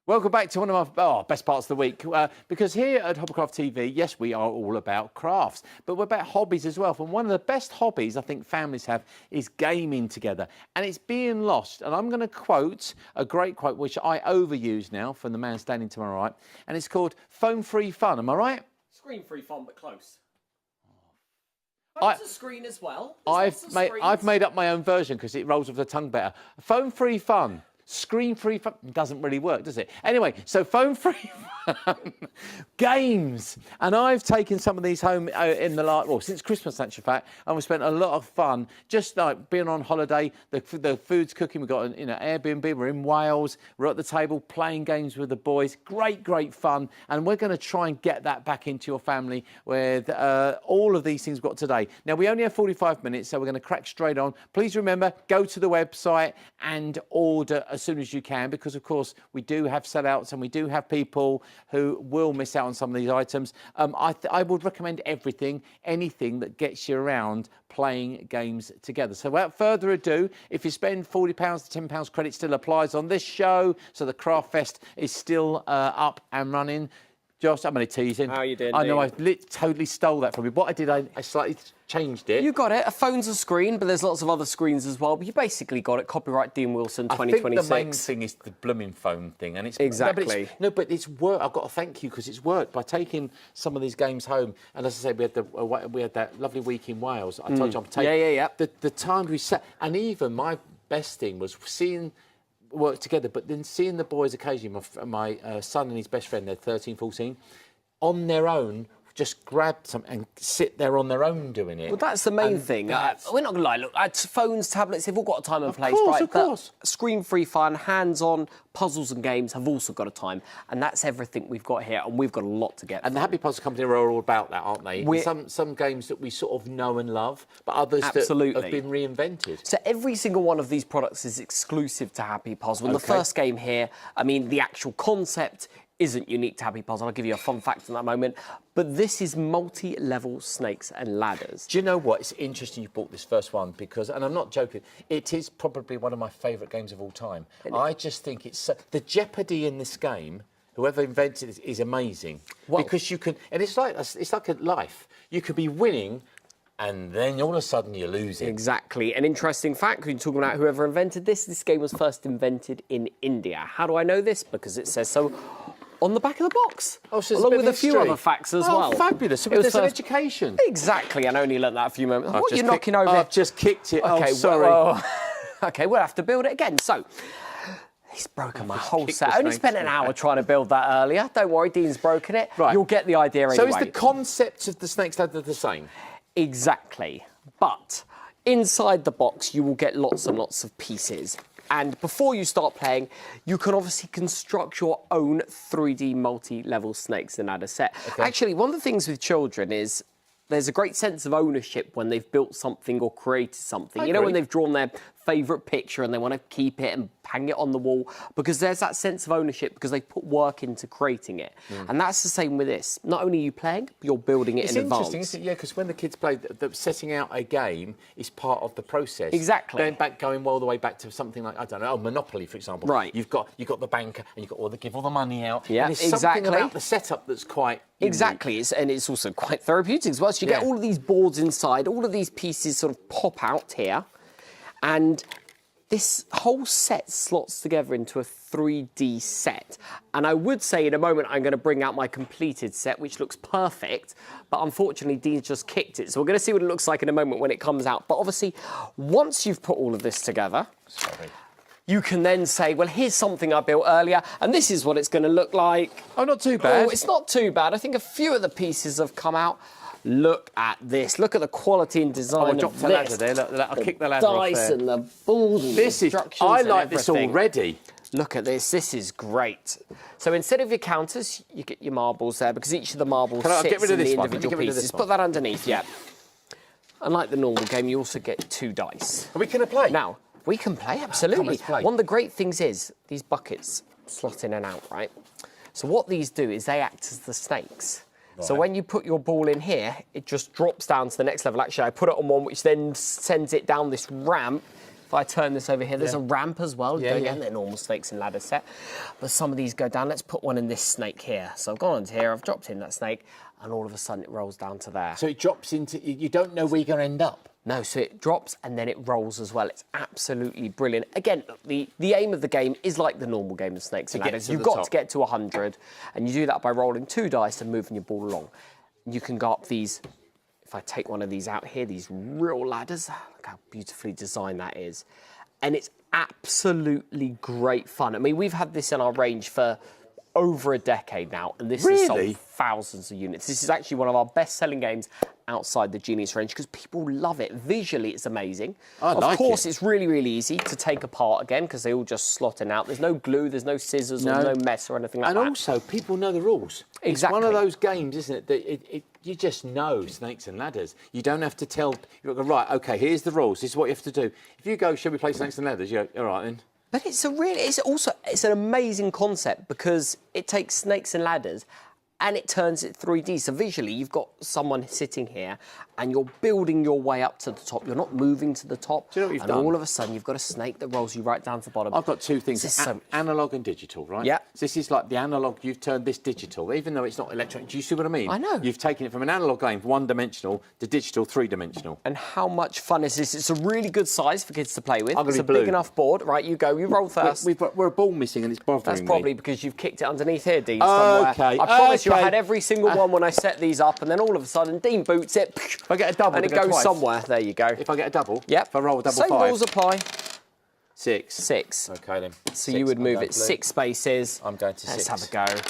Welcome back to one of my best parts of the week, because here at Hobbycraft TV, yes, we are all about crafts, but we're about hobbies as well. And one of the best hobbies I think families have is gaming together, and it's being lost. And I'm going to quote a great quote, which I overuse now from the man standing to my right, and it's called phone-free fun. Am I right? Screen-free fun, but close. There's a screen as well. I've made up my own version because it rolls off the tongue better. Phone-free fun. Screen-free fun doesn't really work, does it? Anyway, so phone-free fun, games. And I've taken some of these home in the last, well, since Christmas, in fact, and we've spent a lot of fun, just like being on holiday, the food's cooking, we've got, Airbnb, we're in Wales, we're at the table playing games with the boys. Great fun. And we're going to try and get that back into your family with all of these things we've got today. Now, we only have 45 minutes, so we're going to crack straight on. Please remember, go to the website and order as soon as you can, because of course we do have sellouts and we do have people who will miss out on some of these items. I would recommend anything that gets you around playing games together. So without further ado, if you spend £40 to £10 credit still applies on this show, so the Craft Fest is still up and running. Josh, I'm only teasing. How are you doing? I know I totally stole that from you. What I did, I slightly changed it. You got it. A phone's a screen, but there's lots of other screens as well. But you basically got it. Copyright Dean Wilson, 2026. I think the main thing is the blooming phone thing, and it's exactly. But it's work. I've got to thank you because it's worked by taking some of these games home. And as I say, we had that lovely week in Wales. I told you I'm taking. Yeah. The time we sat, and even my best thing was seeing work together, but then seeing the boys occasionally, my son and his best friend, they're 13, 14, on their own, just grab something and sit there on their own doing it. Well, that's the main thing. We're not going to lie. Look, phones, tablets, they've all got a time and place, right? Of course. Screen-free fun, hands-on, puzzles and games have also got a time. And that's everything we've got here, and we've got a lot to get And through. the Happy Puzzle Company are all about that, aren't they? Some games that we sort of know and love, but others that have been reinvented. So every single one of these products is exclusive to Happy Puzzle. And the first game here, I mean, the actual concept isn't unique to Happy Puzzle. I'll give you a fun fact in that moment. But this is multi-level snakes and ladders. Do you know what? It's interesting you bought this first one because, and I'm not joking, it is probably one of my favourite games of all time. I just think it's the jeopardy in this game. Whoever invented it is amazing because you can, and it's like a life. You could be winning, and then all of a sudden you're losing. Exactly. An interesting fact, when you're talking about whoever invented this game was first invented in India. How do I know this? Because it says so on the back of the box, so along with a few other facts as well. Oh, fabulous. So there's an education. Exactly. I only learnt that a few moments. What are you knocking over? I've just kicked it. Okay, sorry. Okay, we'll have to build it again. So, he's broken my whole set. I only spent an hour trying to build that earlier. Don't worry, Dean's broken it. Right. You'll get the idea anyway. So is the concept of the snake's ladder the same? Exactly. But inside the box, you will get lots and lots of pieces. And before you start playing, you can obviously construct your own 3D multi-level snakes and ladder set. Okay. Actually, one of the things with children is there's a great sense of ownership when they've built something or created something. You know, when they've drawn their favourite picture and they want to keep it and hang it on the wall, because there's that sense of ownership because they put work into creating it. And that's the same with this. Not only are you playing, but you're building it in advance. It's interesting, isn't it? Yeah, because when the kids play, setting out a game is part of the process. Exactly. Going all the way back to something like, I don't know, Monopoly, for example. Right. You've got the banker and you've got to give all the money out. Yeah, and there's something about the setup that's quite unique. Exactly, and it's also quite therapeutic as well. So you get all of these boards inside, all of these pieces sort of pop out here, and this whole set slots together into a 3D set. And I would say in a moment I'm going to bring out my completed set, which looks perfect, but unfortunately Dean's just kicked it. So we're going to see what it looks like in a moment when it comes out. But obviously, once you've put all of this together, you can then say, well, here's something I built earlier, and this is what it's going to look like. Oh, not too bad. Oh, it's not too bad. I think a few of the pieces have come out. Look at this. Look at the quality and design I dropped the ladder there. Look, I'll kick the ladder off there. Dice and the balls and this the is, instructions I and like this everything. already. Look at this. This is great. So instead of your counters, you get your marbles there because each of the marbles sits in the individual pieces. Put that underneath, yeah. Unlike the normal game, you also get 2 dice. Are we going to play? Now, we can play, absolutely. Let's play. One of the great things is these buckets slot in and out, right? So what these do is they act as the snakes. Right. So when you put your ball in here, it just drops down to the next level. Actually, I put it on one, which then sends it down this ramp If I turn this over here, there's a ramp as well. Yeah, Don't yeah. get the normal snakes and ladder set. But some of these go down. Let's put one in this snake here. So I've gone onto here, I've dropped in that snake, and all of a sudden it rolls down to there. So it drops into, you don't know where you're going to end up. No, so it drops and then it rolls as well. It's absolutely brilliant. Again, the aim of the game is like the normal game of snakes and get ladders. to You've the got top. to get to 100, and you do that by rolling 2 dice and moving your ball along. You can go up these, if I take one of these out here, these real ladders, look how beautifully designed that is. And it's absolutely great fun. I mean, we've had this in our range for over a decade now, and this has sold Really? thousands of units. This is actually one of our best-selling games outside the Genius range because people love it. Visually, it's amazing. Of course, it's really, really easy to take apart again because they all just slot in out. There's no glue, there's no scissors, or no mess or anything like that. And also, people know the rules. Exactly. It's one of those games, isn't it, that you just know snakes and ladders. You don't have to tell, you go, right, OK, here's the rules, this is what you have to do. If you go, shall we play snakes and ladders? You go, all right then. But it's an amazing concept because it takes snakes and ladders and it turns it 3D. So visually, you've got someone sitting here and you're building your way up to the top. You're not moving to the top. Do you know what you've and done? all of a sudden, you've got a snake that rolls you right down to the bottom. I've got two things, This is so- analog and digital, right? Yeah. So this is like the analog, you've turned this digital, even though it's not electronic. Do you see what I mean? I know. You've taken it from an analog game, one-dimensional, to digital, three-dimensional. And how much fun is this? It's a really good size for kids to play with. I'm gonna It's be a big blue. enough board. Right, you go. You roll first. We're a ball missing and it's bothering That's me. probably because you've kicked it underneath here, Dean. Somewhere. Okay, I promise you, I okay. had every single one when I set these up, and then all of a sudden, Dean boots it. If I get a double, and it to go goes twice. somewhere. There you go. If I get a double? Yep. If I roll a double Same 5? rules apply. 6. 6. OK then. So you would move it 6 spaces. I'm going to Let's 6. have a go.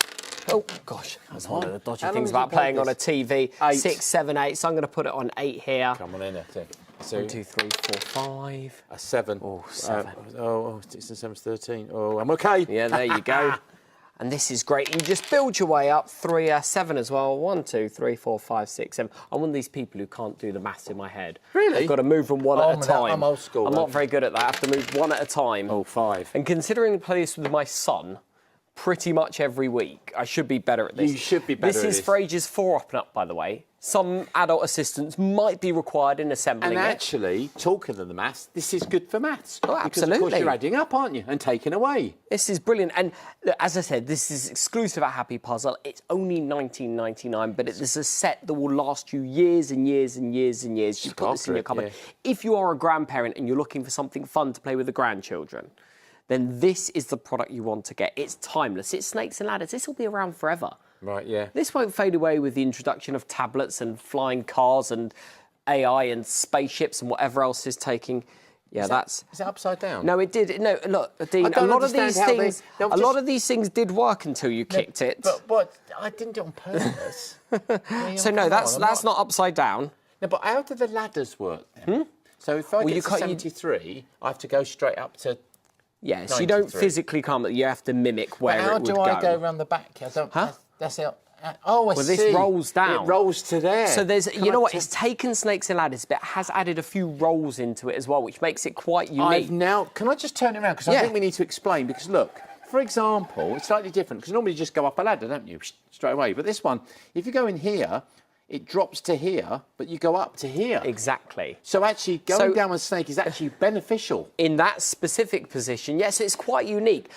Oh, gosh. That's one of the dodgy How long things have you about playing played on a TV. 8. 6, 7, 8. So I'm going to put it on 8 here. Come on in there. So 1, 2, 3, 4, 5. a 7. Oh, 7. Oh, 6 and 7's 13. Oh, I'm OK. Yeah, there you go. And this is great. You just build your way up. 3, 7 as well. 1, 2, 3, 4, 5, 6, 7. I'm one of these people who can't do the maths in my head. Really? I've got to move them one at a time. I'm old school. I'm not very good at that. I have to move one at a time. Oh, 5. And considering I play this with my son pretty much every week, I should be better at this. You should be better This at is this. for ages 4 up and up, by the way. Some adult assistance might be required in assembling And it. actually, talking of the maths, this is good for maths. Oh, Because, of course, absolutely. you're adding up, aren't you? And taking away. This is brilliant. And look, as I said, this is exclusive at Happy Puzzle. It's only $19.99, but it is a set that will last you years and years and years and years. You put this in your cupboard. Yeah. If you are a grandparent and you're looking for something fun to play with the grandchildren, then this is the product you want to get. It's timeless. It's snakes and ladders. This will be around forever. Right, yeah. This won't fade away with the introduction of tablets and flying cars and AI and spaceships and whatever else is taking. Yeah, that's. Is that upside down? No, it did. No, look, Dean. A don't lot of understand these how they- things. they'll A lot just- of these things did work until you kicked it. But I didn't do it on purpose. So no, that's not upside down. No, but how do the ladders work then? So if I you get to can't- 73, I have to go straight up to... Yes, you don't 93. physically come. You have to mimic where How it would do I go around the back? I don't... Huh? That's it. Oh, I see. Well, this rolls down. It rolls to there. So there's, Can you know I what? t- It's taken snakes and ladders, but has added a few rolls into it as well, which makes it quite unique. I've now... Can I just turn it around? Because I Yeah. think we need to explain. Because look, for example, it's slightly different. Because normally you just go up a ladder, don't you? Straight away. But this one, if you go in here, it drops to here, but you go up to here. Exactly. So actually, going So- down a snake is actually beneficial. In that specific position, yes, it's quite unique.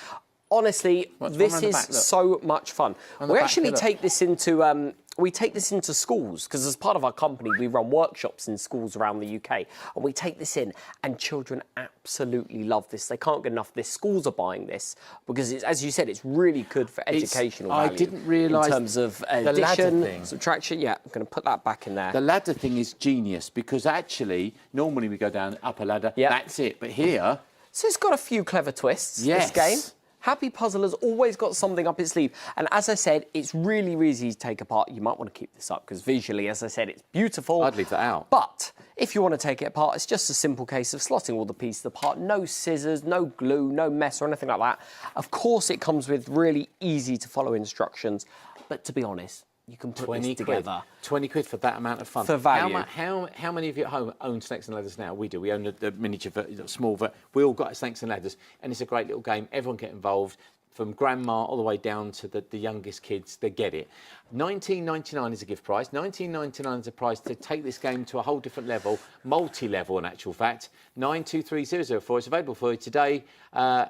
Honestly, What's this one round the is back, look? so much fun. On the We back, actually look. take this into schools because as part of our company, we run workshops in schools around the UK, and we take this in, and children absolutely love this. They can't get enough of this. Schools are buying this because, as you said, it's really good for educational I value. didn't realise in terms of the ladder addition, thing. subtraction. Yeah, I'm going to put that back in there. The ladder thing is genius because actually, normally we go down up a ladder, Yep. that's it. But here, So it's got a few clever twists, Yes. this game. Happy Puzzle has always got something up its sleeve. And as I said, it's really, really easy to take apart. You might want to keep this up because visually, as I said, it's beautiful. I'd leave that out. But if you want to take it apart, it's just a simple case of slotting all the pieces apart. No scissors, no glue, no mess or anything like that. Of course, it comes with really easy to follow instructions. But to be honest, you can put 20 this quid. together. 20 quid for that amount of fun. For value. How many of you at home own snakes and ladders now? We do. We own the miniature, small, we all got snakes and ladders, and it's a great little game. Everyone get involved. from grandma all the way down to the youngest kids. They get it. $19.99 is a gift price. $19.99 is a price to take this game to a whole different level, multi-level in actual fact. 923004 is available for you today.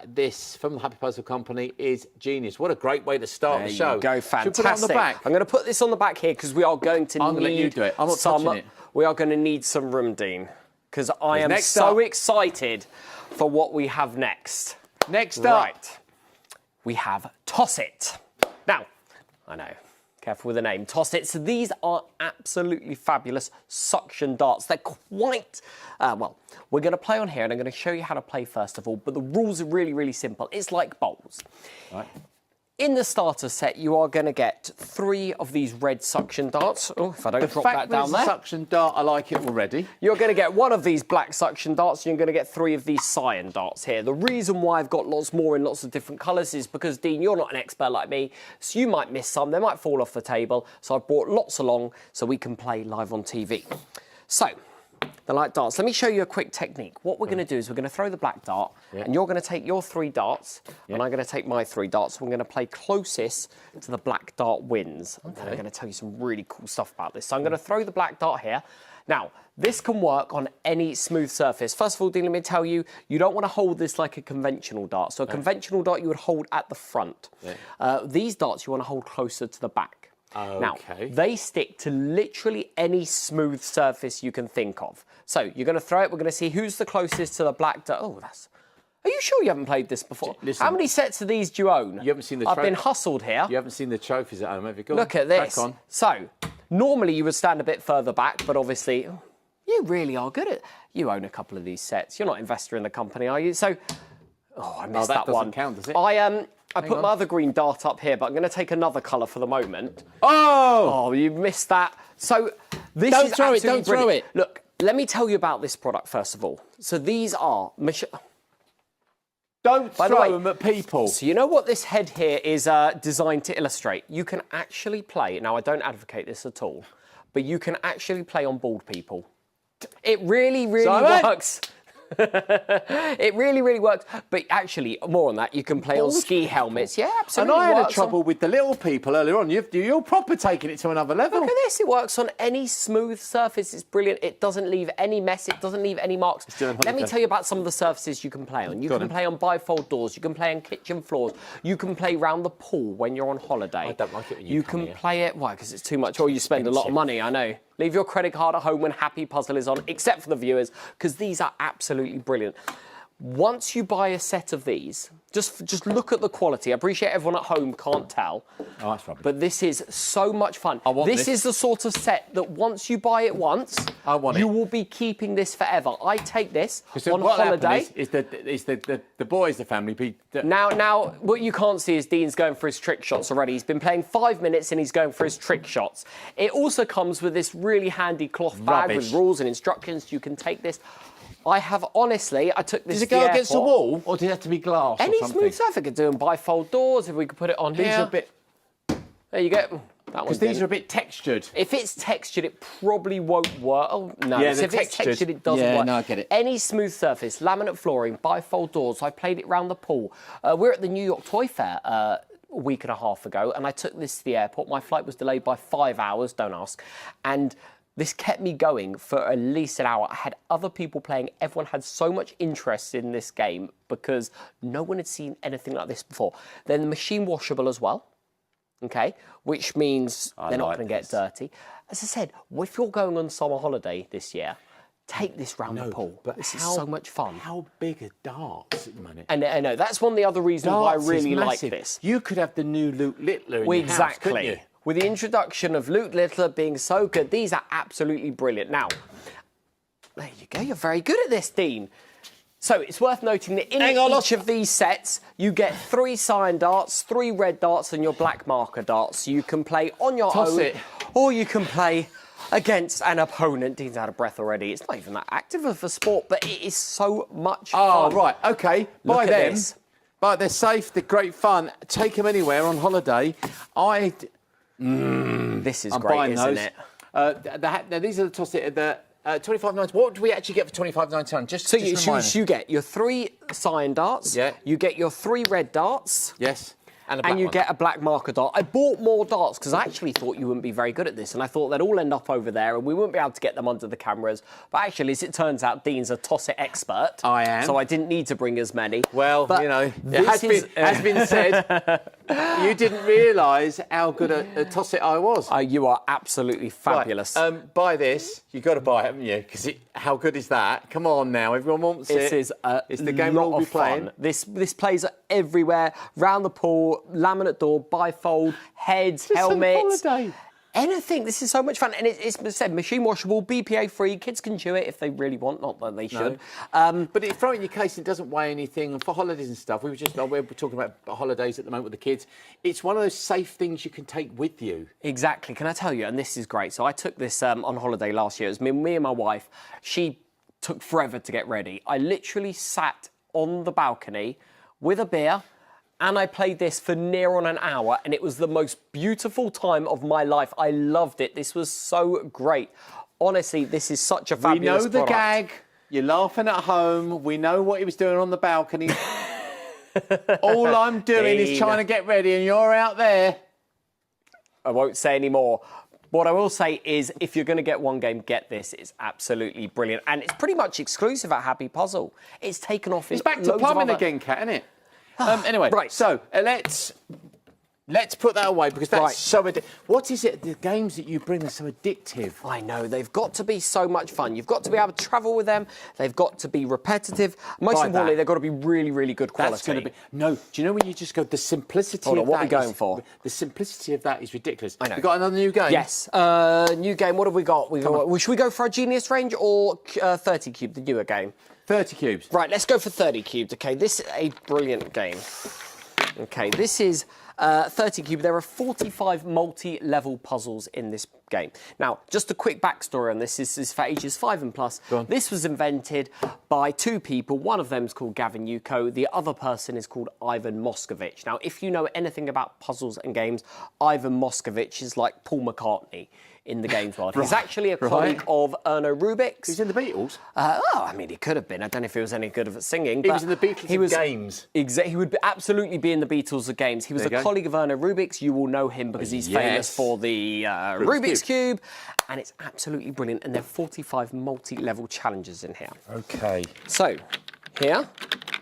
This from the Happy Puzzle Company is genius. What a great way to start the show. There you go, fantastic. Should we put it on the back? I'm going to put this on the back here because we are going to I'm going to let you do it. I'm not touching it. We are going to need some room, Dean, because I am Next so up. excited for what we have next. Next up. Right. We have Toss It. Now, I know, careful with the name. Toss It. So these are absolutely fabulous suction darts. They're quite, well, we're going to play on here and I'm going to show you how to play first of all, but the rules are really, really simple. It's like bowls. Right. In the starter set, you are going to get 3 of these red suction darts. Oh, if I don't drop that down there. The suction dart, I like it already. You're going to get 1 of these black suction darts, and you're going to get 3 of these cyan darts here. The reason why I've got lots more in lots of different colours is because, Dean, you're not an expert like me, so you might miss some. They might fall off the table. So I've brought lots along so we can play live on TV. So, the light darts. Let me show you a quick technique. What we're going to do is we're going to throw the black dart, and you're going to take your 3 darts, and I'm going to take my 3 darts. We're going to play closest to the black dart wins. Okay. And I'm going to tell you some really cool stuff about this. So I'm going to throw the black dart here. Now, this can work on any smooth surface. First of all, Dean, let me tell you, you don't want to hold this like a conventional dart. So a conventional dart you would hold at the front. These darts you want to hold closer to the back. Okay. Now, they stick to literally any smooth surface you can think of. So, you're going to throw it. We're going to see who's the closest to the black dart. Oh, that's... Are you sure you haven't played this before? Listen, how many sets of these do you own? You haven't seen the I've been hustled here. You haven't seen the trophies at home, have you? Go Look on, at this. crack on. So, normally you would stand a bit further back, but obviously, you really are good at... You own a couple of these sets. You're not an investor in the company, are you? So... Oh, I missed that one. Doesn't count, does it? I put my other green dart up here, but I'm going to take another colour for the moment. Oh! Oh, you missed that. So this Don't is throw it, absolutely don't throw brilliant. it. Look, let me tell you about this product first of all. So these are... Don't By the throw way, them at people. So you know what this head here is designed to illustrate? You can actually play... Now, I don't advocate this at all, but you can actually play on bald people. It really, really works. It really, really works. But actually, more on that, you can play on ski helmets. Yeah, absolutely. And I had trouble with the little people earlier on. You're proper taking it to another level. Look at this. It works on any smooth surface. It's brilliant. It doesn't leave any mess. It doesn't leave any marks. Let me tell you about some of the surfaces you can play on. You can play on bifold doors. You can play on kitchen floors. You can play round the pool when you're on holiday. I don't like it when you can play it. Why? Because it's too much. Or you spend a lot of money, I know. Leave your credit card at home when Happy Puzzle is on, except for the viewers, because these are absolutely brilliant. Once you buy a set of these, just look at the quality. I appreciate everyone at home can't tell. Oh, that's rubbish. But this is so much fun. I want this is the sort of set that once you buy it once, you will be keeping this forever. I take this on holiday. Is the boys, the family. Now, what you can't see is Dean's going for his trick shots already. He's been playing 5 minutes and he's going for his trick shots. It also comes with this really handy cloth bag with rules and instructions. You can take this. I took this. Does it go against the wall, or does it have to be glass? Any or something? smooth surface. I could do them bifold doors if we could put it on here. These are a bit. There you go. Because these are a bit textured. If it's textured, it probably won't work. Oh, no. Yeah, so if it's textured, it doesn't work. Yeah, no, I get it. Any smooth surface, laminate flooring, bifold doors. I played it round the pool. We're at the New York Toy Fair a week and a half ago, and I took this to the airport. My flight was delayed by 5 hours, don't ask. And this kept me going for at least an hour. I had other people playing. Everyone had so much interest in this game because no one had seen anything like this before. Then the machine washable as well, okay, which means they're not going to get dirty. As I said, if you're going on summer holiday this year, take this round the pool. But this is so much fun. How big are darts at the minute? And I know, that's one of the other reasons why I really like this. You could have the new Luke Littler in your house, couldn't you? With the introduction of Luke Littler being so good, these are absolutely brilliant. Now, there you go. You're very good at this, Dean. So it's worth noting that in each of these sets, you get 3 cyan darts, 3 red darts, and your black marker darts. You can play on your own, or you can play against an opponent. Dean's out of breath already. It's not even that active of a sport, but it is so much fun. Oh, right. OK. Buy them. This. But they're safe. They're great fun. Take them anywhere on holiday. This is great, isn't it? These are the Toss It. 25.99. What do we actually get for 25.99? Just So just remind us. you get your 3 cyan darts. Yeah. You get your 3 red darts. Yes. And a black And you one. get a black marker dart. I bought more darts because I actually thought you wouldn't be very good at this, and I thought they'd all end up over there, and we wouldn't be able to get them under the cameras. But actually, as it turns out, Dean's a toss-it expert. I am. So I didn't need to bring as many. Well, But you know, it this has been said, you didn't realise how good a toss-it I was. You are absolutely fabulous. Right, buy this. You've got to buy it, haven't you? Because how good is that? Come on now, everyone wants it. This is it's the game we'll be playing. This plays everywhere, round the pool, laminate door, bifold, heads, helmets. Holiday. Anything. This is so much fun. And it's said machine washable, BPA free. Kids can chew it if they really want, not that they should. But throw it in your case, it doesn't weigh anything. And for holidays and stuff, we were talking about holidays at the moment with the kids. It's one of those safe things you can take with you. Exactly. Can I tell you? And this is great. So I took this on holiday last year. It was me and my wife. She took forever to get ready. I literally sat on the balcony with a beer, and I played this for near on an hour, and it was the most beautiful time of my life. I loved it. This was so great. Honestly, this is such a fabulous We know the product. gag. You're laughing at home. We know what he was doing on the balcony. All I'm doing is trying to get ready, and you're out there. I won't say any more. What I will say is, if you're going to get one game, get this. It's absolutely brilliant. And it's pretty much exclusive at Happy Puzzle. It's taken off in It's back to loads of plumbing other... again, Kat, isn't it? Anyway, Right. So let's put that away because that's Right. so addictive. What is it? The games that you bring are so addictive. I know, they've got to be so much fun. You've got to be able to travel with them. They've got to be repetitive. Most Buy importantly, that. they've got to be really, really good quality. That's going to be no. Do you know when you just go? The simplicity. Hold on, of what that are we going is- for? The simplicity of that is ridiculous. I know. We got another new game. Yes. New game. What have we got? Should we go for a Genius Range or 30 Cube, the newer game? 30 cubes. Right, let's go for 30 Cubed. Okay, this is a brilliant game. Okay, this is 30 Cube. There are 45 multi-level puzzles in this game. Now, just a quick backstory on this. This is for ages 5 and plus. Go on. This was invented by 2 people. One of them is called Gavin Yuko. The other person is called Ivan Moscovich. Now, if you know anything about puzzles and games, Ivan Moscovich is like Paul McCartney in the games world. He's actually a colleague of Erno Rubik's. He's in the Beatles. I mean, he could have been. I don't know if he was any good at singing. He was in the Beatles of games. He would absolutely be in the Beatles of games. He was a colleague of Erno Rubik's. You will know him because he's famous for the Rubik's Cube. And it's absolutely brilliant. And there are 45 multi-level challenges in here. Okay. So, here,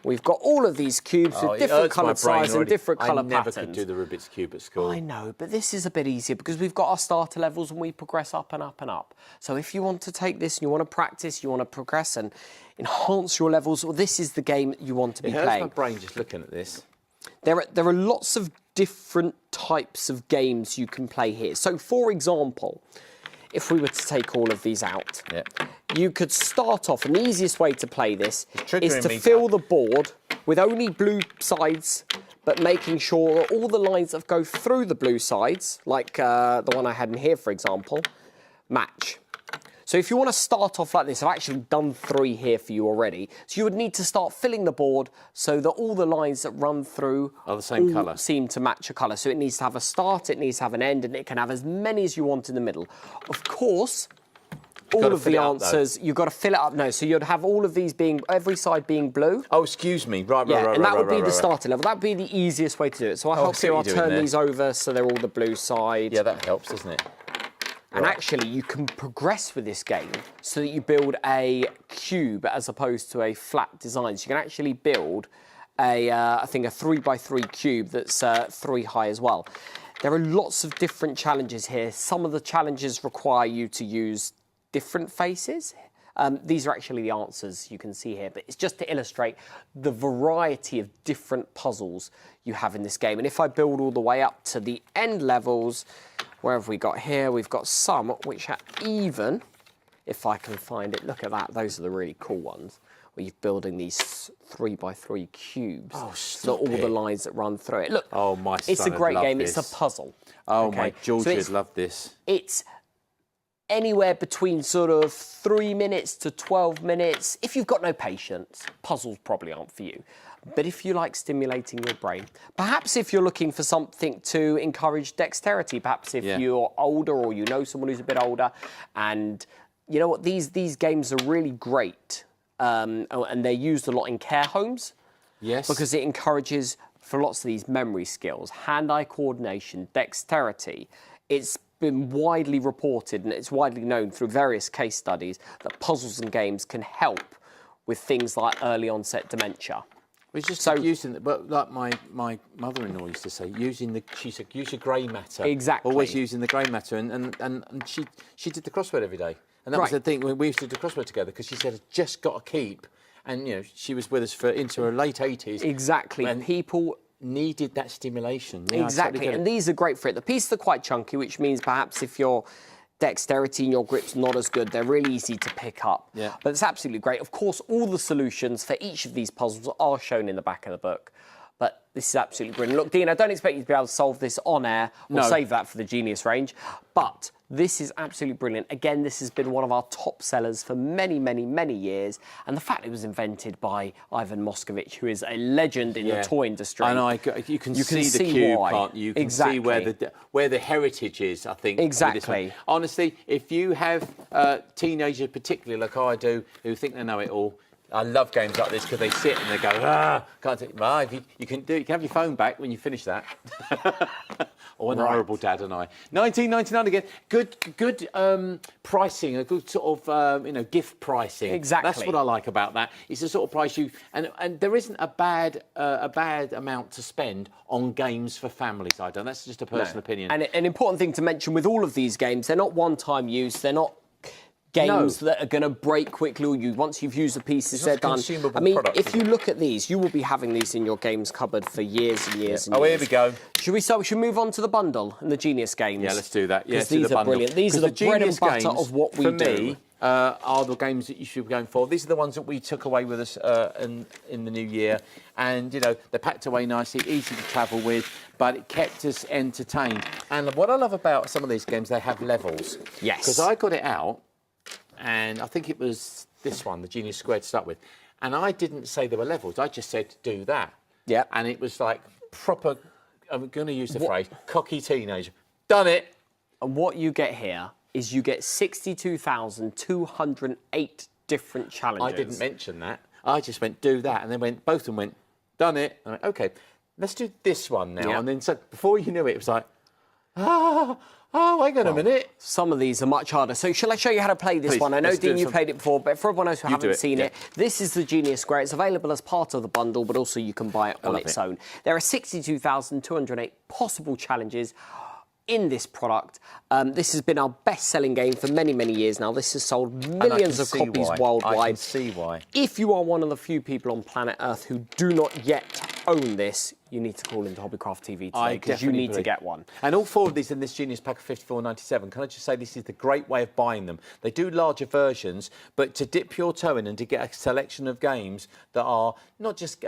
we've got all of these cubes with different coloured sizes and different colour patterns. I never could do the Rubik's Cube at school. I know, but this is a bit easier because we've got our starter levels and we progress up and up and up. So if you want to take this and you want to practice, you want to progress and enhance your levels, well, this is the game you want to be It hurts playing. my brain just looking at this. There are lots of different types of games you can play here. So, for example, if we were to take all of these out, you could start off, and the easiest way to play this is to fill the board with only blue sides, but making sure that all the lines that go through the blue sides, like the one I had in here, for example, match. So if you want to start off like this, I've actually done 3 here for you already. So you would need to start filling the board so that all the lines that run through are the same colour. Seem to match a colour. So it needs to have a start, it needs to have an end, and it can have as many as you want in the middle. Of course, all of the answers, you've got to fill it up. No, so you'd have all of these being, every side being blue. Oh, excuse me. Right. And that would be the starter level. That would be the easiest way to do it. So I'll help you. I'll turn these over so they're all the blue side. Yeah, that helps, doesn't it? And actually, you can progress with this game so that you build a cube as opposed to a flat design. So you can actually build I think a 3x3 cube that's 3 high as well. There are lots of different challenges here. Some of the challenges require you to use different faces. These are actually the answers you can see here, but it's just to illustrate the variety of different puzzles you have in this game. And if I build all the way up to the end levels, where have we got here? We've got some which are even, if I can find it. Look at that. Those are the really cool ones, where you're building these 3x3 cubes. Oh, stop all the lines that run through it. Look, oh, my son it's a great would love game. this. It's a puzzle. Oh, okay? my George So would love this. It's anywhere between sort of 3 minutes to 12 minutes. If you've got no patience, puzzles probably aren't for you. But if you like stimulating your brain, perhaps if you're looking for something to encourage dexterity, perhaps if you're older or you know someone who's a bit older and you know what, these games are really great, and they're used a lot in care homes. Yes. Because it encourages, for lots of these memory skills, hand-eye coordination, dexterity. It's been widely reported and it's widely known through various case studies that puzzles and games can help with things like early onset dementia. It's just like using, but like my mother-in-law used to say, she said, use your grey matter. Exactly. Always using the grey matter, and she did the crossword every day, and that was the thing when we used to do the crossword together, because she said, "I just got to keep," and you know, she was with us into her late 80s. Exactly. And people needed that stimulation. Yeah, exactly, totally and these are great for it. The pieces are quite chunky, which means perhaps if your dexterity and your grip's not as good, they're really easy to pick up. Yeah. But it's absolutely great. Of course, all the solutions for each of these puzzles are shown in the back of the book. But this is absolutely brilliant. Look, Dean, I don't expect you to be able to solve this on air. We'll save that for the Genius range. But this is absolutely brilliant. Again, this has been one of our top sellers for many, many, many years. And the fact it was invented by Ivan Moscovich, who is a legend in the toy industry. And you can see the cube, can't you? You can see where the heritage is, I think. Exactly. Honestly, if you have teenagers, particularly like I do, who think they know it all, I love games like this because they sit and they go, can't take. Well, if you can have your phone back when you finish that. Or an horrible dad and I. 19.99 again. Good pricing, a good sort of gift pricing. Exactly. That's what I like about that. It's the sort of price and there isn't a bad amount to spend on games for families. I don't. That's just a personal opinion. And an important thing to mention with all of these games, they're not one-time use. They're not games that are going to break quickly, or once you've used the pieces, they're done. I mean, if you look at these, you will be having these in your games cupboard for years and years and years. Oh, here we go. Should we start? We should move on to the bundle and the Genius games. Yeah, let's do that. Yeah, because these are brilliant. These are the bread and butter of what we do. For me, are the games that you should be going for. These are the ones that we took away with us in the new year, and you know they're packed away nicely, easy to travel with, but it kept us entertained. And what I love about some of these games, they have levels. Yes. Because I got it out. And I think it was this one, the Genius Square to start with. And I didn't say there were levels. I just said, do that. Yeah. And it was like proper, I'm going to use the phrase, cocky teenager. Done it. And what you get here is you get 62,208 different challenges. I didn't mention that. I just went, do that. And then both of them went, done it. And I went, OK, let's do this one now. Yeah. And then so before you knew it, it was like, hang on a minute. Some of these are much harder. So shall I show you how to play this one? I know, Dean, you played it before, but for everyone else who haven't seen it, this is the Genius Square. It's available as part of the bundle, but also you can buy it on its own. There are 62,208 possible challenges in this product. This has been our best-selling game for many, many years now. This has sold millions of copies worldwide. I can see why. If you are one of the few people on planet Earth who do not yet own this, you need to call into Hobbycraft TV today because you need to get one. And all four of these in this Genius pack of 54.97. Can I just say this is the great way of buying them? They do larger versions, but to dip your toe in and to get a selection of games that are not just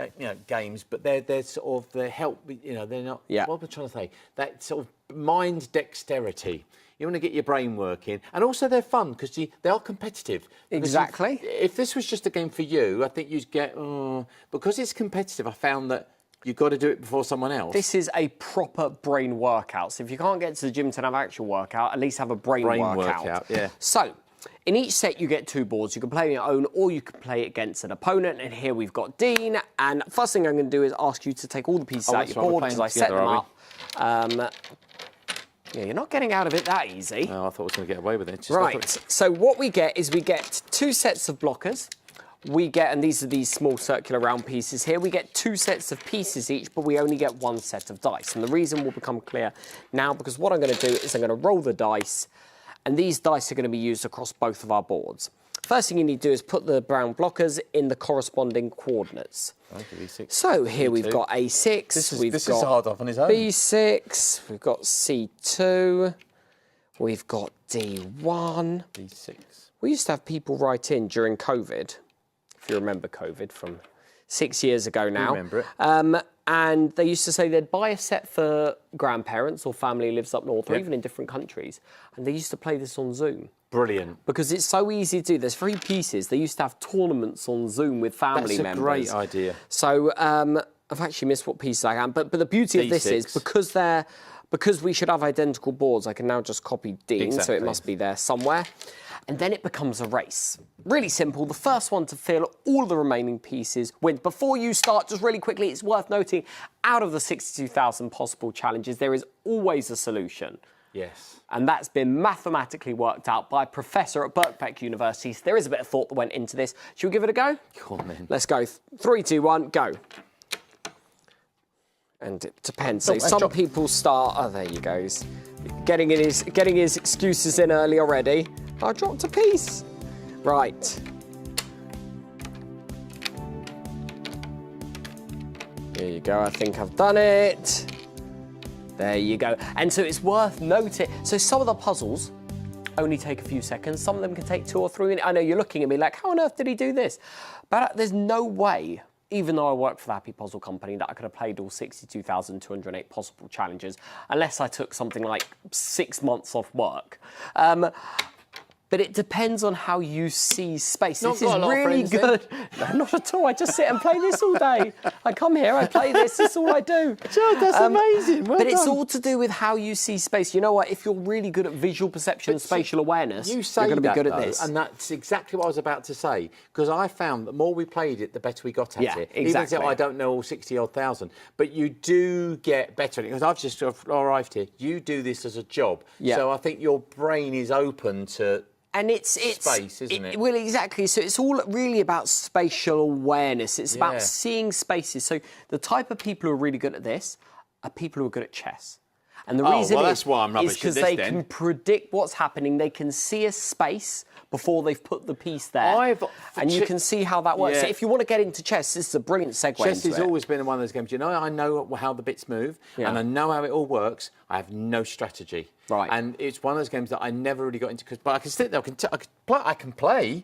games, but they're sort of they help. They're not. Yeah. What am I trying to say? That sort of mind dexterity. You want to get your brain working, and also they're fun because they are competitive. Exactly. If this was just a game for you, I think you'd get because it's competitive. I found that you've got to do it before someone else. This is a proper brain workout. So if you can't get to the gym to have an actual workout, at least have a brain workout. Yeah. So in each set, you get 2 boards. You can play on your own or you can play against an opponent. And here we've got Dean. And first thing I'm going to do is ask you to take all the pieces out of your board because I set them up. Yeah, you're not getting out of it that easy. No, I thought I was going to get away with it. Right, so what we get is we get 2 sets of blockers. We get, and these are these small circular round pieces here, we get 2 sets of pieces each, but we only get 1 set of dice. And the reason will become clear now, because what I'm going to do is I'm going to roll the dice, and these dice are going to be used across both of our boards. First thing you need to do is put the brown blockers in the corresponding coordinates. So here we've got A6, this we've is got hard off on his own. B6, we've got C2, we've got D1. B6. We used to have people write in during COVID, if you remember COVID from 6 years ago now. I remember it. And they used to say they'd buy a set for grandparents or family who lives up north or even in different countries. And they used to play this on Zoom. Brilliant. Because it's so easy to do. There's 3 pieces. They used to have tournaments on Zoom with family members. That's a great idea. So I've actually missed what pieces I am. But the beauty of this is because they're because we should have identical boards, I can now just copy Dean, so it Exactly. must be there somewhere. And then it becomes a race. Really simple. The first one to fill all the remaining pieces wins. Before you start, just really quickly, it's worth noting, out of the 62,000 possible challenges, there is always a solution. Yes. And that's been mathematically worked out by a professor at Birkbeck University. So there is a bit of thought that went into this. Should we give it a go? Come on, then. Let's go. 3, 2, 1, go. And it depends. So some people start. Oh, there you go. He's getting his excuses in early already. I dropped a piece. Right. Here you go. I think I've done it. There you go. And so it's worth noting. So some of the puzzles only take a few seconds. Some of them can take 2 or 3 minutes. I know you're looking at me like, how on earth did he do this? But there's no way, even though I work for the Happy Puzzle Company, that I could have played all 62,208 possible challenges, unless I took something like 6 months off work. But it depends on how you see space. This is really good. No, not at all. I just sit and play this all day. I come here, I play this. That's all I do. Joe, that's amazing. Well but it's done. all to do with how you see space. You know what? If you're really good at visual perception and spatial awareness, you say you're going to be good that, at this. And that's exactly what I was about to say. Because I found the more we played it, the better we got at Yeah, it. exactly. Even though I don't know all 60-odd thousand. But you do get better at it. Because I've just arrived here. You do this as a job. Yeah. So I think your brain is open to... And it's space, isn't it? Well, exactly. So it's all really about spatial awareness. It's Yeah. about seeing spaces. So the type of people who are really good at this are people who are good at chess. And the reason well, that's why I'm rubbish is at because this they then. can predict what's happening. They can see a space before they've put the piece there. And you can see how that works. Yeah. So if you want to get into chess, this is a brilliant segue Chess into has it. always been one of those games. You know, I know how the bits move, Yeah. and I know how it all works. I have no strategy. Right. And it's one of those games that I never really got into. But I can sit there, I can play,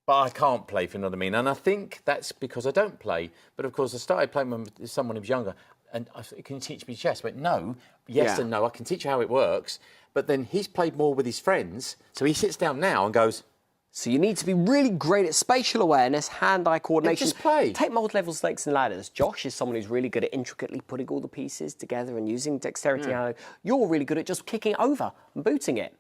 but I can't play, if you know what I mean. And I think that's because I don't play. But of course, I started playing with someone who was younger, and I said, "Can you teach me chess?" I went, "No, yes Yeah. and no. I can teach you how it works." But then he's played more with his friends, so he sits down now and goes, So you need to be really great at spatial awareness, hand-eye coordination. just play. Take multi-level snakes and ladders. Josh is someone who's really good at intricately putting all the pieces together and using dexterity. You're really good at just kicking it over and booting it.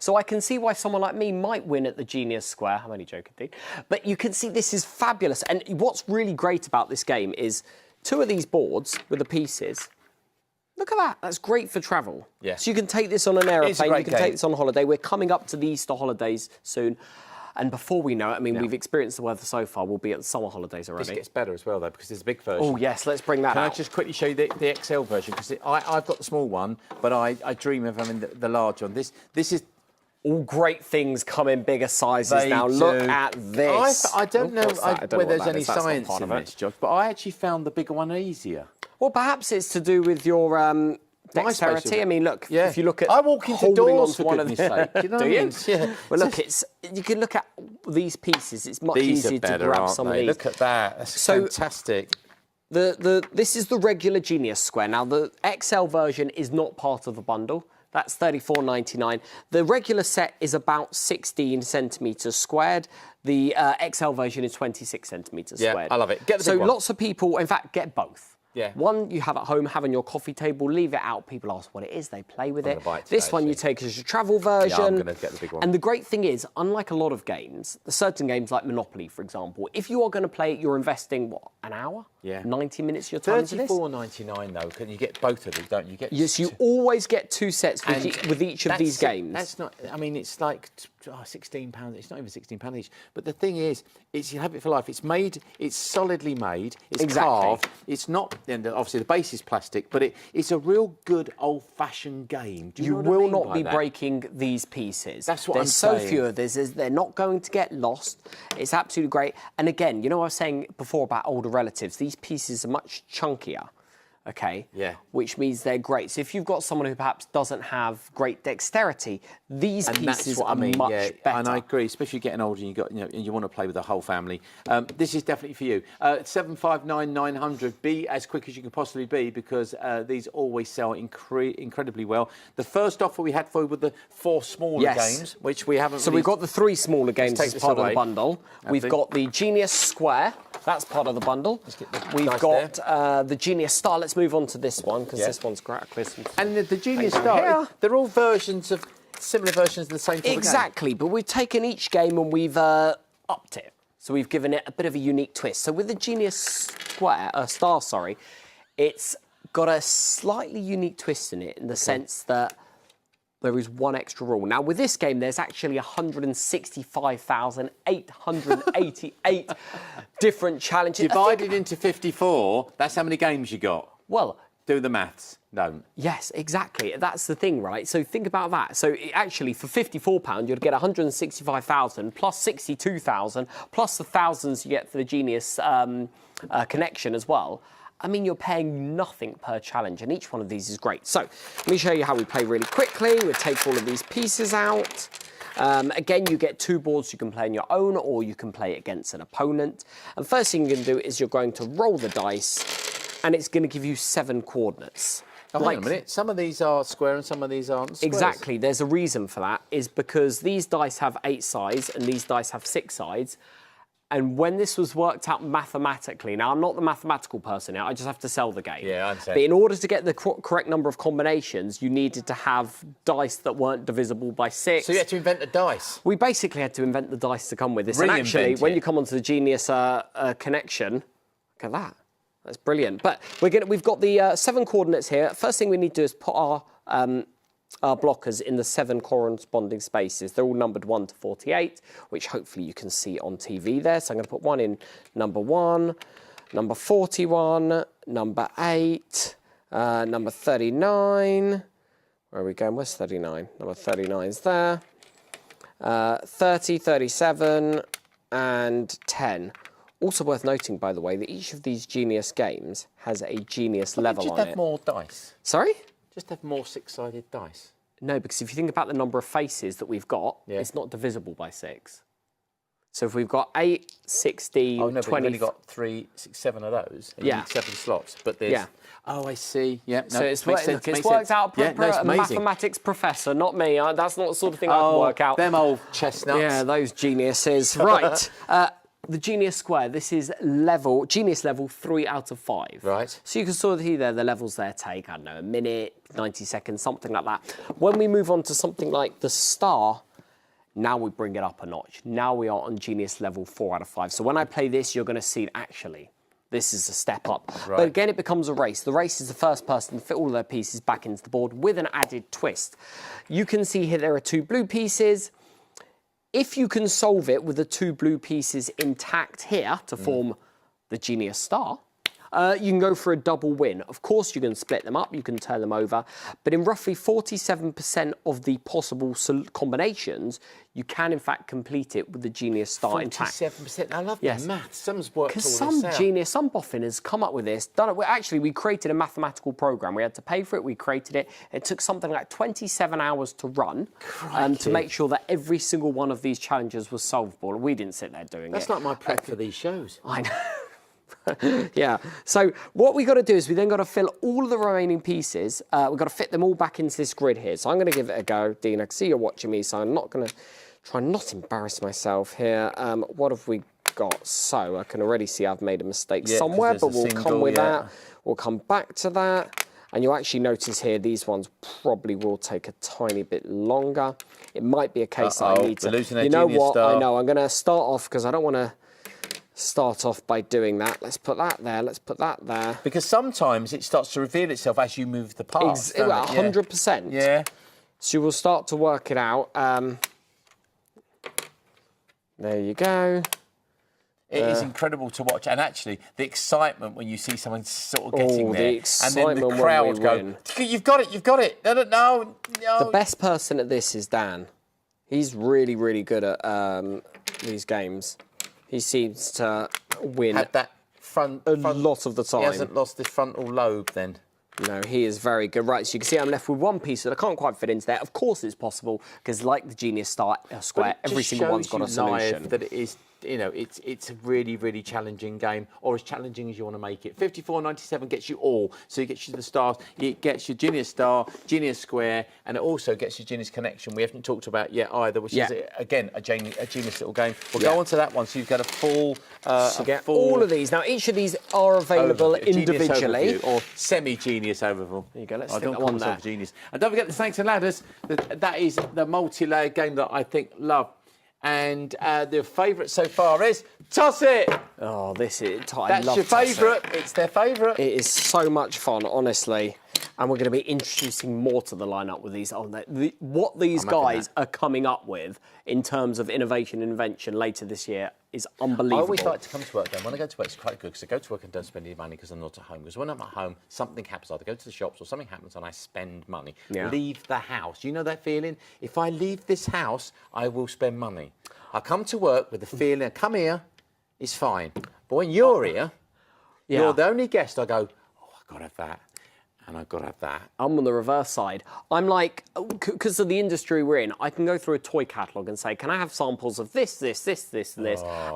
So I can see why someone like me might win at the Genius Square. I'm only joking, Dean. But you can see this is fabulous. And what's really great about this game is 2 of these boards with the pieces. Look at that. That's great for travel. Yeah. So you can take this on an aeroplane. great You can game. take this on holiday. We're coming up to the Easter holidays soon. And before we know it, I mean, we've experienced the weather so far. We'll be at the summer holidays "This already. gets better as well, though, because there's a big version." Oh, yes, let's bring that Can out. I just quickly show you the XL version? Because I've got the small one, but I dream of having the large one. This is... All great things come in bigger sizes They now. Look do. at this. I don't know What's that? I don't know whether what there's that any is. That's not science part in of it. this, Josh, but I actually found the bigger one easier. Well, perhaps it's to do with your dexterity. spatial- I mean, look, Yeah. if you look at I walk into holding doors, onto for one of goodness sake. You know what Do I you? mean? Yeah. Well, look, you can look at these pieces. It's much These easier are better, to grab aren't some of they? these. Look at that. That's So- fantastic. This is the regular Genius Square. Now, the XL version is not part of the bundle. That's $34.99. The regular set is about 16 centimetres squared. The XL version is 26 centimetres Yeah, squared. I love it. Get the so big one. lots of people, in fact, get both. Yeah. One you have at home, have on your coffee table, leave it out. People ask what it is, they play with it. gonna buy it This today, one you actually. take as your travel version. I'm gonna get the big one. And the great thing is, unlike a lot of games, certain games like Monopoly, for example, if you are going to play it, you're investing, what, an hour? Yeah. 90 minutes of your time into this? $34.99 though. Can you get both of these? Don't you? Yes, you always get 2 sets with, And with each of these games. That's not. I mean, it's like £16. It's not even £16 each. But the thing is, it's you have it for life. It's made. It's solidly made. It's Exactly. carved. It's not. And obviously, the base is plastic, but it's a real good old-fashioned game. Do you know what I will mean not by be that? breaking these pieces. That's what There's I'm so saying. few of this. They're not going to get lost. It's absolutely great. And again, you know what I was saying before about older relatives? These pieces are much chunkier. Okay. Yeah. Which means they're great. So if you've got someone who perhaps doesn't have great dexterity, these And that's pieces what I are mean, much yeah. better. And I agree, especially getting older, and you want to play with the whole family. This is definitely for you. 759,900. Be as quick as you can possibly be, because these always sell incredibly well. The first offer we had for you were the 4 smaller Yes. games, which we haven't. So really... we've got the 3 smaller games take as this part of away. the bundle. We've Anthony. got the Genius Square, That's part of the bundle. get the We've dice got the Genius Star. Let's move on to this one, because this one's great. And the Genius Hang on Star, here. they're all similar versions of the same type of game. Exactly, but we've taken each game and we've upped it. So we've given it a bit of a unique twist. So with the Genius Star, it's got a slightly unique twist in it, in the sense that there is one extra rule. Now, with this game, there's actually 165,888 different challenges. Divided into 54, that's how many games you got. Well, do the maths. Don't. Yes, exactly. That's the thing, right? So think about that. So actually, for £54, you'd get 165,000 plus 62,000 plus the thousands you get for the Genius connection as well. I mean, you're paying nothing per challenge, and each one of these is great. So let me show you how we play really quickly. We'll take all of these pieces out. Again, you get 2 boards you can play on your own, or you can play against an opponent. And first thing you're going to do is you're going to roll the dice, and it's going to give you 7 coordinates. Oh, hang on a minute. Some of these are square and some of these aren't squares. Exactly. There's a reason for that, is because these dice have 8 sides and these dice have 6 sides. And when this was worked out mathematically, now I'm not the mathematical person here, I just have to sell the game. Yeah, I understand. But in order to get the correct number of combinations, you needed to have dice that weren't divisible by 6. So you had to invent a dice. We basically had to invent the dice to come with this. And actually, when you come onto the Genius connection, look at that. That's brilliant. But we've got the 7 coordinates here. First thing we need to do is put our blockers in the 7 corresponding spaces. They're all numbered 1 to 48, which hopefully you can see on TV there. So I'm going to put one in number 1, number 41, number 8, number 39. Where are we going? Where's 39? Number 39 is there. 30, 37, and 10. Also worth noting, by the way, that each of these Genius games has a Genius level on it. Just have more dice. Sorry? Just have more 6-sided dice. No, because if you think about the number of faces that we've got, it's not divisible by 6. So if we've got 8, 60, oh, no, 20... but you've only got 3, 6, 7 of those. And you need 7 slots. But there's... Yeah. Oh, I see. Yeah. No, So it's worked out. A mathematics professor, not me. That's not the sort of thing I can work out. Them old chestnuts. Yeah, those geniuses. Right. The Genius Square, this is Genius level 3 out of 5. Right. So you can sort of see there, the levels there take, I don't know, a minute, 90 seconds, something like that. When we move on to something like the Star, now we bring it up a notch. Now we are on Genius level 4 out of 5. So when I play this, you're going to see, actually, this is a step up. Right. But again, it becomes a race. The race is the first person to fit all of their pieces back into the board with an added twist. You can see here there are 2 blue pieces. If you can solve it with the 2 blue pieces intact here to form the Genius Star, you can go for a double win. Of course, you can split them up, you can turn them over, but in roughly 47% of the possible combinations, you can in fact complete it with the Genius Star intact. 47%. I love the maths. Someone's worked all this Because out. some boffin has come up with this. Actually, we created a mathematical program. We had to pay for it. We created it. It took something like 27 hours to run to make sure that every single one of these challenges was solvable. We didn't sit there doing it. That's like my prep for these shows. I know. Yeah. So what we got to do is we then got to fill all of the remaining pieces. We've got to fit them all back into this grid here. So I'm going to give it a go, Dean. I can see you're watching me, so I'm not going to try not to embarrass myself here. What have we got? So I can already see I've made a mistake somewhere, but we'll come with that. We'll come back to that. And you'll actually notice here, these ones probably will take a tiny bit longer. It might be a case that I need to... You know what? I know. I'm going to start off because I don't want to start off by doing that. Let's put that there. Let's put that there. Because sometimes it starts to reveal itself as you move the parts. 100%. Yeah. So you will start to work it out. There you go. It is incredible to watch, and actually, the excitement when you see someone sort of getting there, and then the crowd go, "You've got it! You've got it!" No. The best person at this is Dan. He's really, really good at these games. He seems to win Had that front lot of the time. He hasn't lost his frontal lobe then. No, he is very good. Right, so you can see I'm left with one piece that I can't quite fit into there. Of course it's possible, because like the Genius Star Square, every single one's got a solution. That it is you know, it's a really, really challenging game, or as challenging as you want to make it. 54.97 gets you all. So it gets you the stars, it gets you Genius Star, Genius Square, and it also gets you Genius Connection. We haven't talked about yet either, which is, again, a genius little game. We'll go on to that one. So you've got a full... so get all of these. Now, each of these are available individually. Or semi-genius overview. There you go, let's I stick don't that call one myself there. genius. And don't forget the Snakes and Ladders. That is the multi-layer game that I think love. And their favourite so far is Toss It. Oh, this is... That's your favourite. It's their favourite. It is so much fun, honestly. And we're going to be introducing more to the lineup with these. What these guys are coming up with in terms of innovation and invention later this year is unbelievable. I always like to come to work then. When I go to work, it's quite good because I go to work and don't spend any money because I'm not at home. Because when I'm at home, something happens. Either go to the shops or something happens and I spend money. Yeah. Leave the house. You know that feeling? If I leave this house, I will spend money. I come to work with the feeling, I come here, it's fine. But when you're here, you're the only guest, I go, oh, I've got to have that. And I've got to have that. I'm on the reverse side. I'm like, because of the industry we're in, I can go through a toy catalogue and say, can I have samples of this, and this?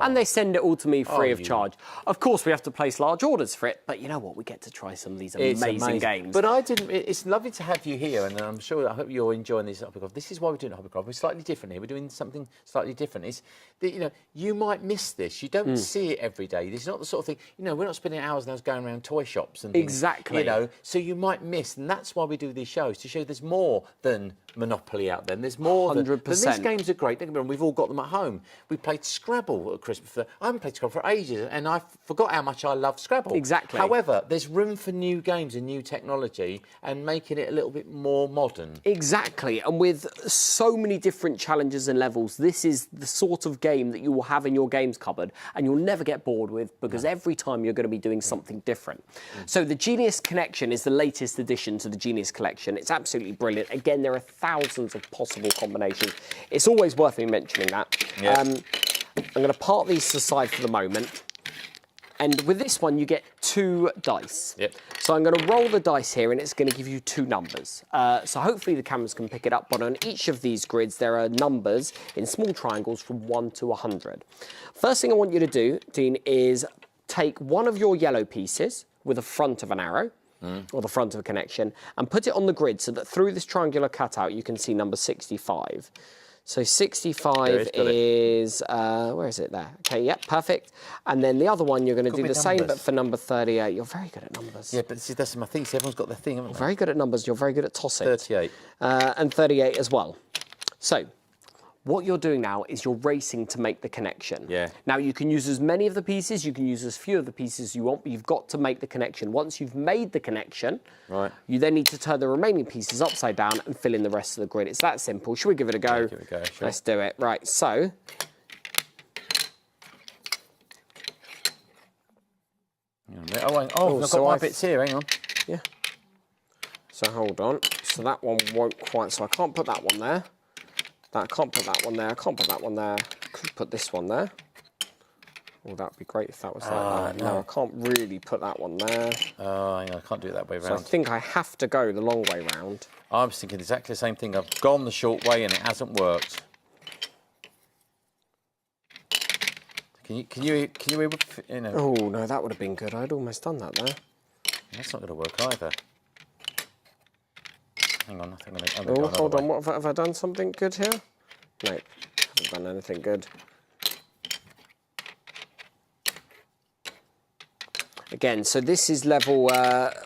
And they send it all to me free of charge. Of course, we have to place large orders for it, but you know what? We get to try some of these amazing games. But it's lovely to have you here, and I hope you're enjoying this at Hobbycraft. This is why we're doing Hobbycraft. We're slightly different here. We're doing something slightly different. It's that, you know, you might miss this. You don't see it every day. This is not the sort of thing, you know, we're not spending hours and hours going around toy shops and things. Exactly. You know, so you might miss, and that's why we do these shows, to show there's more than Monopoly out there. And there's more 100%. than these games are great. Don't get me wrong, we've all got them at home. We played Scrabble at Christmas. I haven't played Scrabble for ages, and I forgot how much I love Scrabble. Exactly. However, there's room for new games and new technology and making it a little bit more modern. Exactly, and with so many different challenges and levels, this is the sort of game that you will have in your games cupboard and you'll never get bored with, because every time you're going to be doing something different. So the Genius Connection is the latest addition to the Genius Collection. It's absolutely brilliant. Again, there are thousands of possible combinations. It's always worth me mentioning that. Yeah. I'm going to park these to the side for the moment. And with this one, you get 2 dice. Yep. So I'm going to roll the dice here, and it's going to give you 2 numbers. So hopefully the cameras can pick it up, but on each of these grids, there are numbers in small triangles from 1 to 100. First thing I want you to do, Dean, is take one of your yellow pieces with the front of an arrow, or the front of a connection, and put it on the grid so that through this triangular cutout, you can see number 65. So 65 is, where is it there? Okay, yep, perfect. And then the other one, you're going to do the same, but for number 38. You're very good at numbers. Yeah, but see, that's my thing. See, everyone's got their thing, haven't they? Very good at numbers. You're very good at tossing. 38. And 38 as well. So what you're doing now is you're racing to make the connection. Yeah. Now, you can use as many of the pieces, you can use as few of the pieces you want, but you've got to make the connection. Once you've made the connection, you then need to turn the remaining pieces upside down and fill in the rest of the grid. It's that simple. Should we give it a go? Yeah, give it a go, sure. Let's do it. Right, so... I've got my bits here, hang on. Yeah. So hold on. So that one won't quite... So I can't put that one there. I can't put that one there. I can't put that one there. Could put this one there. Oh, that'd be great if that was like that. No, I can't really put that one there. Oh, hang on, I can't do it that way So round. I think I have to go the long way round. I was thinking exactly the same thing. I've gone the short way and it hasn't worked. Can you know? Oh no, that would have been good. I'd almost done that there. That's not going to work either. Hang on, I think I'm Oh, hold on. What have I done? Something good here? No, haven't done anything good. Again, so this is level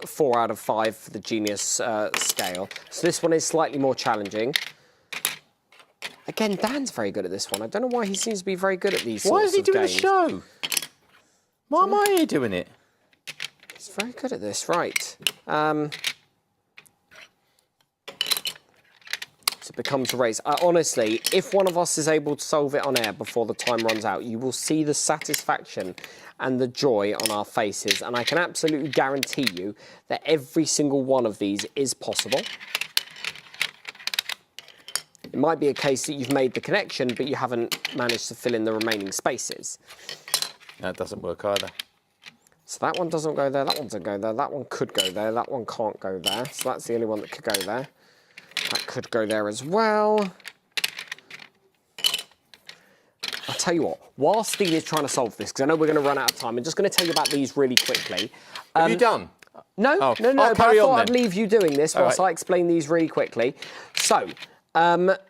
4 out of 5 for the Genius scale. So this one is slightly more challenging. Again, Dan's very good at this one. I don't know why he seems to be very good at these sorts of games. Why is he doing a show? Why am I here doing it? He's very good at this, right. So it becomes a race. Honestly, if one of us is able to solve it on air before the time runs out, you will see the satisfaction and the joy on our faces. And I can absolutely guarantee you that every single one of these is possible. It might be a case that you've made the connection, but you haven't managed to fill in the remaining spaces. That doesn't work either. So that one doesn't go there, that one doesn't go there, that one could go there, that one can't go there. So that's the only one that could go there. That could go there as well. I'll tell you what, while Steve is trying to solve this, because I know we're going to run out of time, I'm just going to tell you about these really quickly. Have you done? No, Oh, no, I'll but carry I on thought I'd then. leave you doing this whilst right. I explain these really quickly. So,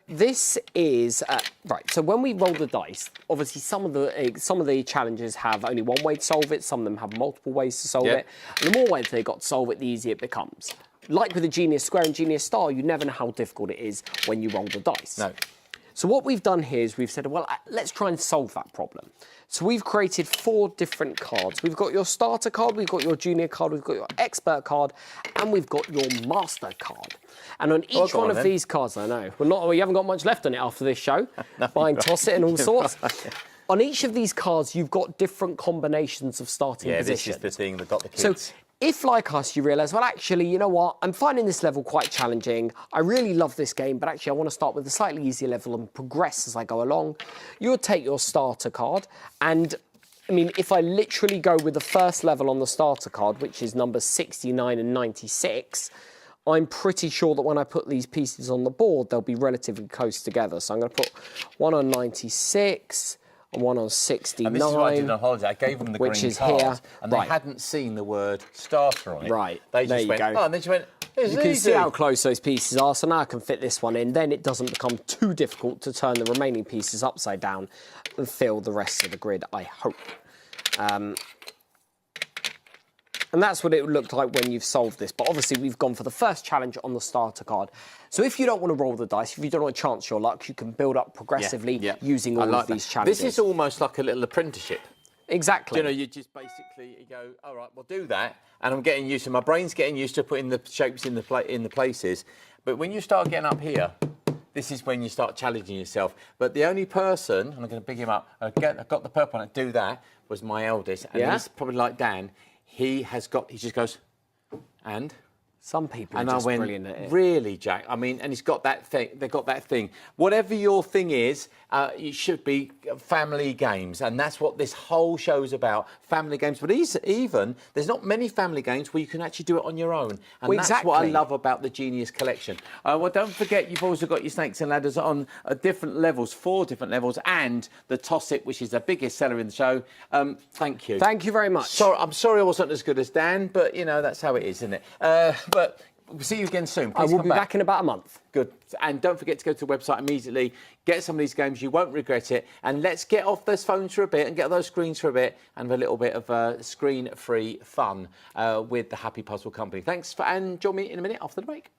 this is right. So when we roll the dice, obviously some of the challenges have only one way to solve it. Some of them have multiple ways to solve it. And the more ways they got to solve it, the easier it becomes. Like with the Genius Square and Genius Star, you never know how difficult it is when you roll the dice. No. So what we've done here is we've said, well, let's try and solve that problem. So we've created 4 different cards. We've got your starter card, we've got your junior card, we've got your expert card, and we've got your master card. And on each one of these cards, I know, we haven't got much left on it after this show, buying toss it and all sorts. On each of these cards, you've got different combinations of starting positions. Yeah, this is the thing that got the kids. So if, like us, you realise, well, actually, you know what, I'm finding this level quite challenging. I really love this game, but actually I want to start with a slightly easier level and progress as I go along. You'll take your starter card, and I mean, if I literally go with the first level on the starter card, which is numbers 69 and 96, I'm pretty sure that when I put these pieces on the board, they'll be relatively close together. So I'm going to put one on 96, and one on 69. And this is what I did on holiday. I gave them the which green is card, here. and they hadn't seen the word starter on it. Right. They There just you went, go. oh, and then she went, it's You can easy. see how close those pieces are, so now I can fit this one in. Then it doesn't become too difficult to turn the remaining pieces upside down and fill the rest of the grid, I hope. And that's what it looked like when you've solved this. But obviously, we've gone for the first challenge on the starter card. So if you don't want to roll the dice, if you don't want to chance your luck, you can build up progressively using all of these challenges. This is almost like a little apprenticeship. Exactly. You know, you just basically you go, all right, we'll do that, and I'm getting used to. My brain's getting used to putting the shapes in the places. But when you start getting up here, this is when you start challenging yourself. But the only person, and I'm going to pick him up, I got the purple one to do that, was my eldest, and he's probably like Dan. He just goes, and. Some people are And just I went, brilliant at it. really, Jack? I mean, and he's got that thing. They've got that thing. Whatever your thing is, it should be family games, and that's what this whole show is about. Family games, but even there's not many family games where you can actually do it on your own, and Well, that's what I exactly. love about the Genius Collection. Well, don't forget, you've also got your Snakes and Ladders on different levels, 4 different levels, and the Toss It, which is the biggest seller in the show. Thank you. Thank you very much. Sorry, I'm sorry I wasn't as good as Dan, but you know that's how it is, isn't it? But we'll see you again soon. I Please will come be back in about a month. Good. And don't forget to go to the website immediately, get some of these games, you won't regret it. And let's get off those phones for a bit and get those screens for a bit and have a little bit of screen-free fun with the Happy Puzzle Company. Thanks, and join me in a minute after the break.